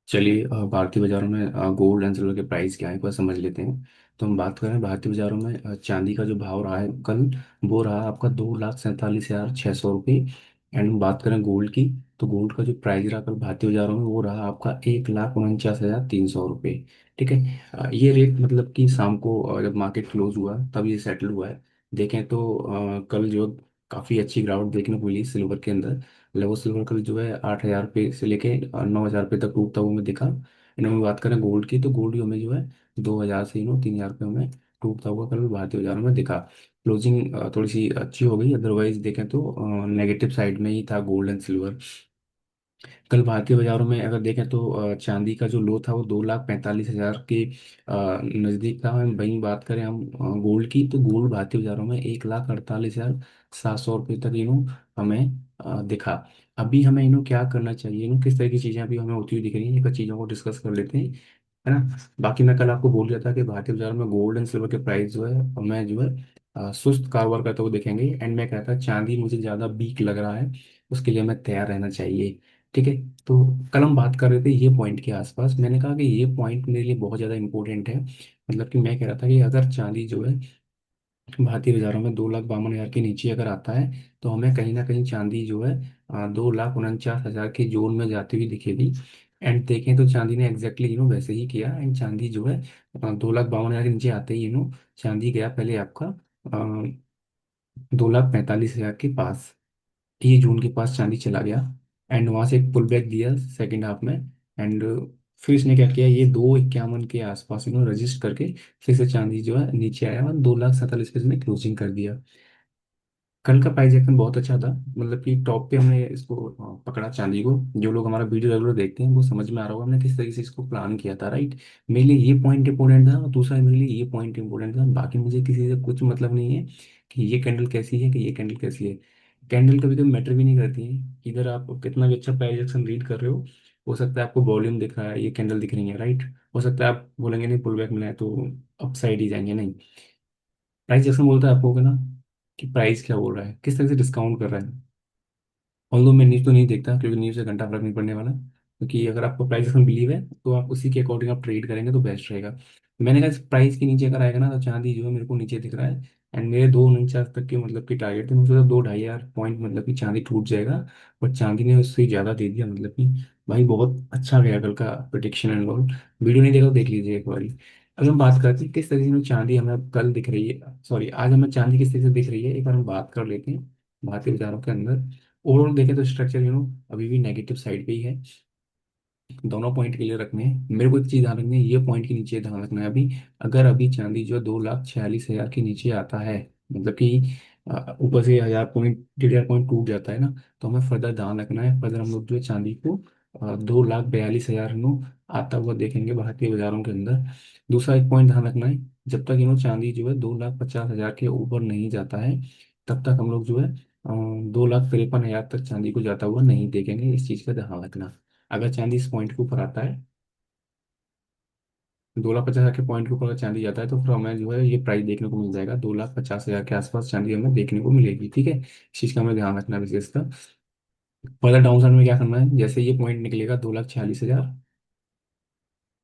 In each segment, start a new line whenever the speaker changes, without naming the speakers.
चलिए भारतीय बाजारों में गोल्ड एंड सिल्वर के प्राइस क्या है एक बार समझ लेते हैं। तो हम बात करें भारतीय बाजारों में चांदी का जो भाव रहा है कल, वो रहा आपका 2,47,600 रुपये। एंड बात करें गोल्ड की, तो गोल्ड का जो प्राइस रहा कल भारतीय बाजारों में वो रहा आपका 1,49,300 रुपये। ठीक है। ये रेट मतलब कि शाम को जब मार्केट क्लोज हुआ तब ये सेटल हुआ है। देखें तो कल जो काफ़ी अच्छी गिरावट देखने को मिली सिल्वर के अंदर। लगभग सिल्वर कल जो है 8,000 रुपये से लेके 9,000 रुपये तक टूटता हुआ हमें दिखा। इन्हें हम बात करें गोल्ड की, तो गोल्ड भी हमें जो है 2,000 से 3,000 रुपये में टूटता हुआ कल भारतीय बाजार में दिखा। क्लोजिंग थोड़ी सी अच्छी हो गई, अदरवाइज देखें तो नेगेटिव साइड में ही था गोल्ड एंड सिल्वर। कल भारतीय बाजारों में अगर देखें तो चांदी का जो लो था वो 2,45,000 के नज़दीक था। हम वहीं बात करें हम गोल्ड की, तो गोल्ड भारतीय बाजारों में 1,48,700 रुपये तक हमें दिखा। अभी हमें क्या करना चाहिए, किस तरह की चीज़ें अभी हमें होती हुई दिख रही हैं, एक चीज़ों को डिस्कस कर लेते हैं, है ना। बाकी मैं कल आपको बोल रहा था कि भारतीय बाजार में गोल्ड एंड सिल्वर के प्राइस जो है हमें जो है सुस्त कारोबार करते हुए दिखेंगे। एंड मैं कहता चांदी मुझे ज़्यादा वीक लग रहा है, उसके लिए हमें तैयार रहना चाहिए। ठीक है। तो कल हम बात कर रहे थे ये पॉइंट के आसपास, मैंने कहा कि ये पॉइंट मेरे लिए बहुत ज़्यादा इंपॉर्टेंट है। मतलब कि मैं कह रहा था कि अगर चांदी जो है भारतीय बाजारों में 2,52,000 के नीचे अगर आता है, तो हमें कहीं ना कहीं चांदी जो है 2,49,000 के जोन में जाती हुई दिखेगी। एंड देखें तो चांदी ने एग्जैक्टली वैसे ही किया। एंड चांदी जो है 2,52,000 के नीचे आते ही चांदी गया पहले आपका 2,45,000 के पास। ये जून के पास चांदी चला गया। एंड वहां से एक पुल बैक दिया सेकेंड हाफ में। एंड फिर इसने क्या किया, ये 2,51 के आसपास रजिस्ट करके फिर से चांदी जो है नीचे आया और 2,47,000 पे इसने क्लोजिंग कर दिया। कल का प्राइस एक्शन बहुत अच्छा था, मतलब कि टॉप पे हमने इसको पकड़ा चांदी को। जो लोग हमारा वीडियो रेगुलर देखते हैं वो समझ में आ रहा होगा हमने किस तरीके से इसको प्लान किया था, राइट। मेरे लिए ये पॉइंट इंपॉर्टेंट था और दूसरा मेरे लिए ये पॉइंट इंपॉर्टेंट था। बाकी मुझे किसी से कुछ मतलब नहीं है कि ये कैंडल कैसी है कि ये कैंडल कैसी है। कैंडल कभी कभी मैटर भी नहीं करती है, इधर आप कितना भी अच्छा प्राइस एक्शन रीड कर रहे हो सकता है आपको वॉल्यूम दिख रहा है, ये कैंडल दिख रही है, राइट। हो सकता है आप बोलेंगे नहीं पुल बैक मिला है तो अप साइड ही जाएंगे, नहीं। प्राइस जैसा बोलता है आपको ना कि प्राइस क्या बोल रहा है, किस तरह से डिस्काउंट कर रहा है। ऑल्दो मैं न्यूज़ तो नहीं देखता क्योंकि न्यूज़ से घंटा फर्क नहीं पड़ने वाला, क्योंकि अगर आपको प्राइस में बिलीव है तो आप उसी के अकॉर्डिंग आप ट्रेड करेंगे तो बेस्ट रहेगा। मैंने कहा इस प्राइस के नीचे अगर आएगा ना तो चांदी जो है मेरे को नीचे दिख रहा है। एंड मेरे 2,49 तक के मतलब कि टारगेट थे, मुझे तो 2,500 पॉइंट मतलब कि चांदी टूट जाएगा। बट चांदी ने उससे ज़्यादा दे दिया, मतलब कि भाई बहुत अच्छा गया कल का प्रोडिक्शन एंड ऑल। वीडियो नहीं देखा तो देख लीजिए एक बार। अगर हम बात करते हैं किस तरीके से चांदी हमें अब कल दिख रही है, सॉरी आज हमें चांदी किस तरीके से दिख रही है, एक बार हम बात कर लेते हैं भारतीय बाजारों के अंदर। ओवरऑल देखें तो स्ट्रक्चर अभी भी नेगेटिव साइड पे ही है। दोनों पॉइंट क्लियर रखने हैं, मेरे को एक चीज ध्यान रखनी है, ये पॉइंट के नीचे ध्यान रखना है अभी। अगर अभी चांदी जो है 2,46,000 के नीचे आता है, मतलब कि ऊपर से 1,000 पॉइंट 1,500 पॉइंट टूट जाता है ना, तो हमें फर्दर ध्यान रखना है। फर्दर हम लोग जो है चांदी को 2,42,000 आता हुआ देखेंगे भारतीय बाजारों के अंदर। दूसरा एक पॉइंट ध्यान रखना है, जब तक चांदी जो है 2,50,000 के ऊपर नहीं जाता है, तब तक हम लोग जो है 2,53,000 तक चांदी को जाता हुआ नहीं देखेंगे। इस चीज़ का ध्यान रखना। अगर चांदी इस पॉइंट के ऊपर आता है, 2,50,000 के पॉइंट के ऊपर अगर चांदी जाता है, तो फिर हमें जो है ये प्राइस देखने को मिल जाएगा, 2,50,000 के आसपास चांदी हमें देखने को मिलेगी। ठीक है, इस चीज़ का हमें ध्यान रखना है विशेषकर। फर्दर डाउन साइड में क्या करना है, जैसे ये पॉइंट निकलेगा 2,46,000,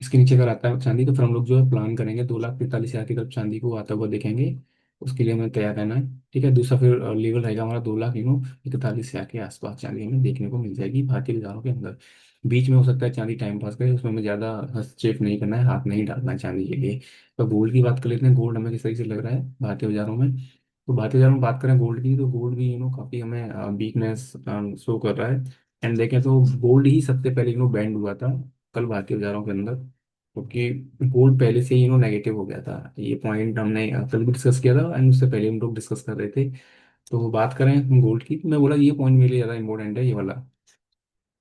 इसके नीचे अगर आता है चांदी, तो फिर हम लोग जो है प्लान करेंगे 2,45,000 की तरफ चांदी को आता हुआ देखेंगे। उसके लिए हमें तैयार रहना है। ठीक है। दूसरा फिर लेवल रहेगा हमारा 2,41,000 के आसपास चांदी हमें देखने को मिल जाएगी भारतीय बाजारों के अंदर। बीच में हो सकता है चांदी टाइम पास करे, उसमें हमें ज़्यादा हस्तक्षेप नहीं करना है, हाथ नहीं डालना है चांदी के लिए। तो गोल्ड की बात कर लेते हैं, गोल्ड हमें किस तरीके से लग रहा है भारतीय बाजारों में। तो भारतीय बाजार में बात करें गोल्ड की, तो गोल्ड भी काफ़ी हमें वीकनेस शो कर रहा है। एंड देखें तो गोल्ड ही सबसे पहले बैंड हुआ था कल भारतीय बाजारों के अंदर, क्योंकि गोल्ड पहले से ही नेगेटिव हो गया था। ये पॉइंट हमने कल भी डिस्कस किया था एंड उससे पहले हम लोग डिस्कस कर रहे थे। तो बात करें हम गोल्ड की, तो मैं बोला ये पॉइंट मेरे लिए ज़्यादा इंपॉर्टेंट है, ये वाला।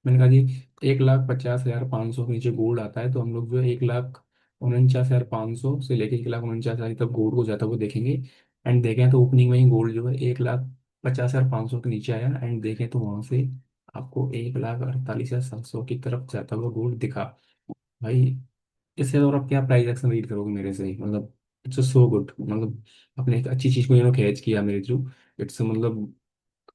मैंने कहा जी 1,50,500 के नीचे गोल्ड आता है तो हम लोग जो है 1,49,500 से लेके 1,49,000 तक गोल्ड को जाता हुआ देखेंगे। एंड देखें तो ओपनिंग में ही गोल्ड जो है 1,50,500 के नीचे आया। एंड देखें तो वहां से आपको 1,48,700 की तरफ जाता हुआ गोल्ड दिखा। भाई इससे और आप क्या प्राइस एक्शन रीड करोगे मेरे से, मतलब इट्स सो गुड, मतलब अपने एक अच्छी चीज को कैच किया मेरे थ्रू। इट्स मतलब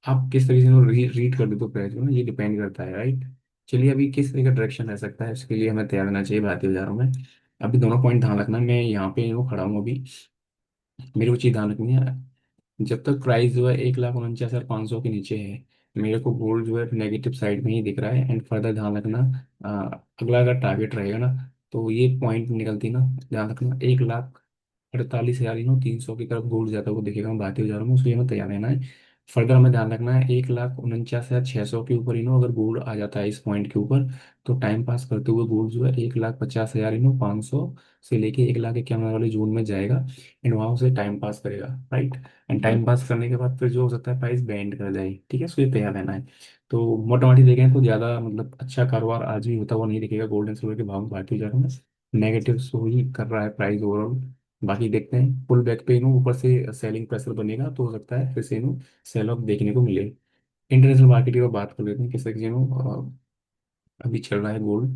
आप किस तरीके से रीड कर देते हो प्राइस को ना, ये डिपेंड करता है, राइट। चलिए अभी किस तरह का डायरेक्शन रह सकता है, इसके लिए हमें तैयार रहना चाहिए भारतीय बाजारों में। अभी दोनों पॉइंट ध्यान रखना, मैं यहाँ पे खड़ा हूँ अभी, मेरे को चीज़ ध्यान रखनी है। जब तक प्राइस जो है 1,49,500 के नीचे है, मेरे को गोल्ड जो है नेगेटिव साइड में ही दिख रहा है। एंड फर्दर ध्यान रखना, अगला अगर टारगेट रहेगा ना, तो ये पॉइंट निकलती ना, ध्यान रखना 1,48,300 की तरफ गोल्ड जाता हुआ दिखेगा भारतीय बाजारों में, उसके लिए हमें तैयार रहना है। फर्दर हमें ध्यान रखना है 1,49,600 के ऊपर अगर गोल्ड आ जाता है इस पॉइंट के ऊपर, तो टाइम पास करते हुए गोल्ड जो है 1,50,500 से लेके 1,51,000 वाले जोन में जाएगा। एंड वहां से टाइम पास करेगा, राइट। एंड टाइम पास करने के बाद फिर जो हो सकता है प्राइस बैंड कर जाए, ठीक है, उसके लिए तैयार रहना है। तो मोटा मोटी देखें तो ज़्यादा मतलब अच्छा कारोबार आज भी होता हुआ नहीं दिखेगा गोल्ड एंड सिल्वर के भाव में भारतीय बाजारों में। नेगेटिव शो ही कर रहा है प्राइस ओवरऑल। बाकी देखते हैं पुल बैक पे ऊपर से सेलिंग प्रेशर बनेगा तो हो सकता है फिर से सेल ऑफ देखने को मिले। इंटरनेशनल मार्केट की बात कर लेते हैं किस तरीके से अभी चल रहा है गोल्ड।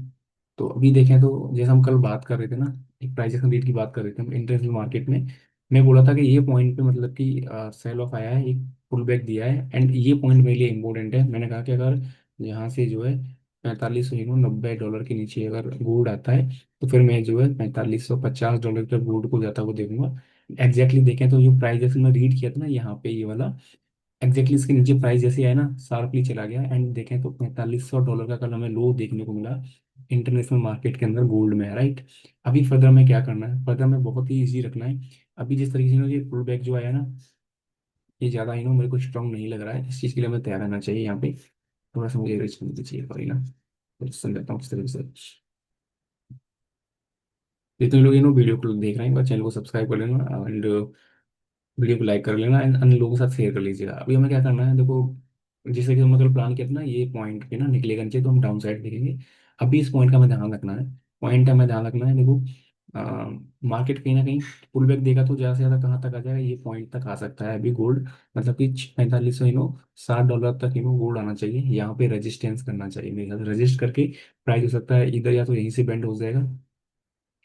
तो अभी देखें तो जैसे हम कल बात कर रहे थे ना, एक प्राइस एक्शन रेट की बात कर रहे थे हम इंटरनेशनल मार्केट में, मैं बोला था कि ये पॉइंट पे मतलब कि सेल ऑफ आया है, एक पुल बैक दिया है। एंड ये पॉइंट मेरे लिए इंपॉर्टेंट है, मैंने कहा कि अगर यहाँ से जो है 4590 डॉलर के नीचे अगर गोल्ड आता है, तो फिर मैं जो है 4550 डॉलर तक गोल्ड को जाता हुआ देखूंगा। एग्जैक्टली देखें तो जो प्राइस जैसे मैं रीड किया था ना यहाँ पे, ये वाला एग्जैक्टली इसके नीचे प्राइस जैसे आया ना, शार्पली चला गया। एंड देखें तो 4500 डॉलर का कल हमें लो देखने को मिला इंटरनेशनल मार्केट के अंदर गोल्ड में, राइट। अभी फर्दर में क्या करना है, फर्दर में बहुत ही इजी रखना है। अभी जिस तरीके से ये पुल बैक जो आया ना, ये ज़्यादा मेरे को स्ट्रॉन्ग नहीं लग रहा है, इस चीज़ के लिए हमें तैयार रहना चाहिए यहाँ पे। थोड़ा सा मुझे रिस्क नहीं चाहिए सॉरी ना, तो समझाता हूँ किस तरीके से। जितने लोग वीडियो को देख रहे हैं चैनल को सब्सक्राइब कर लेना, एंड वीडियो को लाइक कर लेना, एंड अन्य लोगों के साथ शेयर कर लीजिएगा। अभी हमें क्या करना है देखो, जैसे कि हम अगर प्लान किया था ना, ये पॉइंट पे ना निकलेगा नीचे तो हम डाउन साइड देखेंगे। अभी इस पॉइंट का हमें ध्यान रखना है, पॉइंट का हमें ध्यान रखना है देखो, मार्केट कहीं ना कहीं पुल बैक देगा तो ज़्यादा से ज़्यादा कहाँ तक आ जाएगा, ये पॉइंट तक आ सकता है अभी गोल्ड। मतलब कि 4560 डॉलर तक गोल्ड आना चाहिए, यहाँ पे रेजिस्टेंस करना चाहिए मेरे ख्याल से। रजिस्ट करके प्राइस हो सकता है इधर या तो यहीं से बेंड हो जाएगा,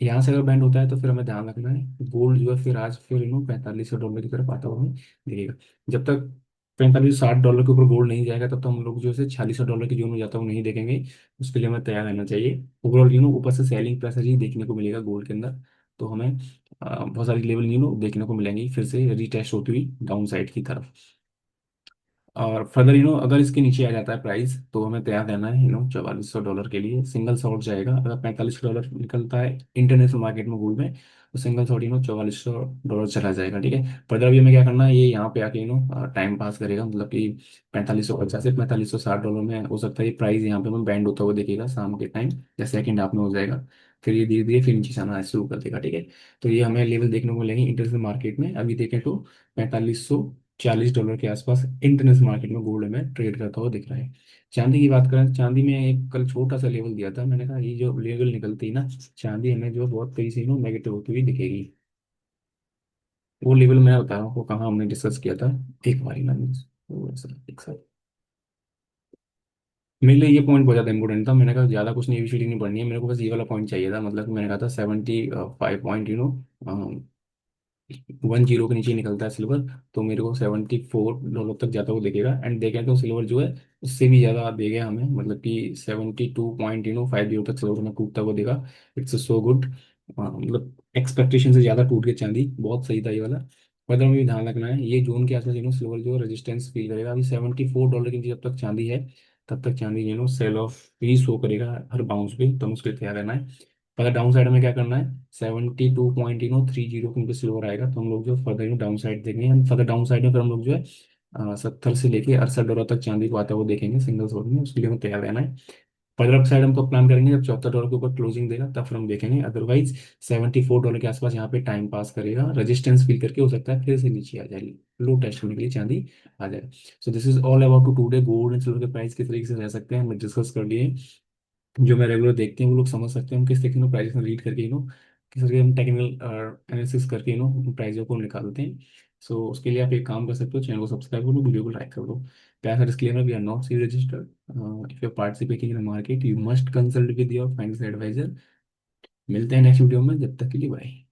यहाँ से अगर बैंड होता है तो फिर हमें ध्यान रखना है गोल्ड जो है फिर आज फिर 4500 डॉलर की तरफ आता हुआ हमें दिखेगा। जब तक 4560 डॉलर के ऊपर गोल्ड नहीं जाएगा तब तक हम लोग जो है 4600 डॉलर की जोन में जाता हुआ नहीं देखेंगे। उसके लिए हमें तैयार रहना चाहिए। ओवरऑल ऊपर से सेलिंग प्रेशर ही देखने को मिलेगा गोल्ड के अंदर। तो हमें बहुत सारी लेवल देखने को मिलेंगी फिर से रिटेस्ट होती हुई डाउन साइड की तरफ। और फर्दर अगर इसके नीचे आ जाता है प्राइस तो हमें तैयार रहना है 4400 डॉलर के लिए सिंगल शॉट जाएगा। अगर 45 डॉलर निकलता है इंटरनेशनल मार्केट में गोल्ड में, तो सिंगल शॉट 4400 डॉलर चला जाएगा, ठीक है। फर्दर अभी हमें क्या करना है, ये यहाँ पे आके टाइम पास करेगा, मतलब कि 4550 से 4560 डॉलर में हो सकता है ये प्राइस यहाँ पे हमें बैंड होता हुआ दिखेगा शाम के टाइम या सेकेंड हाफ में हो जाएगा। फिर ये धीरे धीरे फिर नीचे से आना शुरू कर देगा, ठीक है। तो ये हमें लेवल देखने को मिलेंगे इंटरनेशनल मार्केट में। अभी देखें तो 4540 डॉलर के आसपास इंटरनेशनल मार्केट में गोल्ड में ट्रेड करता हुआ दिख रहा है। चांदी की बात करें, चांदी में एक कल छोटा सा लेवल दिया था, मैंने कहा ये जो लेवल निकलती है ना, चांदी हमें जो बहुत तेजी से नेगेटिव होती हुई दिखेगी। वो लेवल मैं बता रहा हूँ आपको कहाँ हमने डिस्कस किया था, एक बार ना एक साथ। मेरे लिए ये पॉइंट बहुत ज़्यादा इंपॉर्टेंट था, मैंने कहा ज़्यादा कुछ नहीं एबीसीडी नहीं पढ़नी है मेरे को, बस ये वाला पॉइंट चाहिए था। मतलब कि मैंने कहा था 75 पॉइंट 10 के नीचे निकलता है सिल्वर, तो मेरे को 74 डॉलर तक जाता हुआ दिखेगा। एंड देखें तो सिल्वर जो है उससे भी ज़्यादा देगा हमें, मतलब कि 72.50 तक सिल्वर में टूटता हुआ देगा। इट्स सो गुड, मतलब एक्सपेक्टेशन से ज़्यादा टूट गया चांदी, बहुत सही था ये वाला। फर्दर में भी ध्यान रखना है ये जोन के आसपास सिल्वर जो रेजिस्टेंस फील करेगा। अभी 74 डॉलर के नीचे जब तक चांदी है तब तक चांदी सेल ऑफ ही शो करेगा हर बाउंस पे, तो उसके लिए तैयार रहना है। पता डाउन साइड में क्या करना है, 72.30 के नीचे सिल्वर आएगा तो हम लोग जो फर्दर डाउन साइड देखेंगे। हम फर्दर डाउन साइड में फिर हम लोग जो है 70 से लेके 68 डॉलर तक चांदी को आता हुआ देखेंगे सिंगल शॉट में, उसके लिए हमें तैयार रहना है। फर्दर अप साइड हम तो प्लान करेंगे जब 74 डॉलर के ऊपर क्लोजिंग देगा तब फिर हम देखेंगे, अदरवाइज 74 डॉलर के आसपास यहाँ पे टाइम पास करेगा, रेजिस्टेंस फील करके हो सकता है फिर से नीचे आ जाएगी, लो टेस्ट होने के लिए चांदी आ जाएगा। So this is all about to today gold and silver के प्राइस किस तरीके से रह सकते हैं हमने डिस्कस कर लिए। जो मैं रेगुलर देखते हैं वो लोग समझ सकते हैं हम किस तरीके से प्राइस में रीड करके किस तरीके हम टेक्निकल एनालिसिस करके प्राइसों को निकालते हैं। सो उसके लिए आप एक काम कर सकते हो, चैनल को सब्सक्राइब कर लो, वीडियो को लाइक कर लो। प्यार सा disclaimer, we are not C registered, if you are participating in market you must consult with your financial advisor. मिलते हैं नेक्स्ट वीडियो में, जब तक के लिए बाय।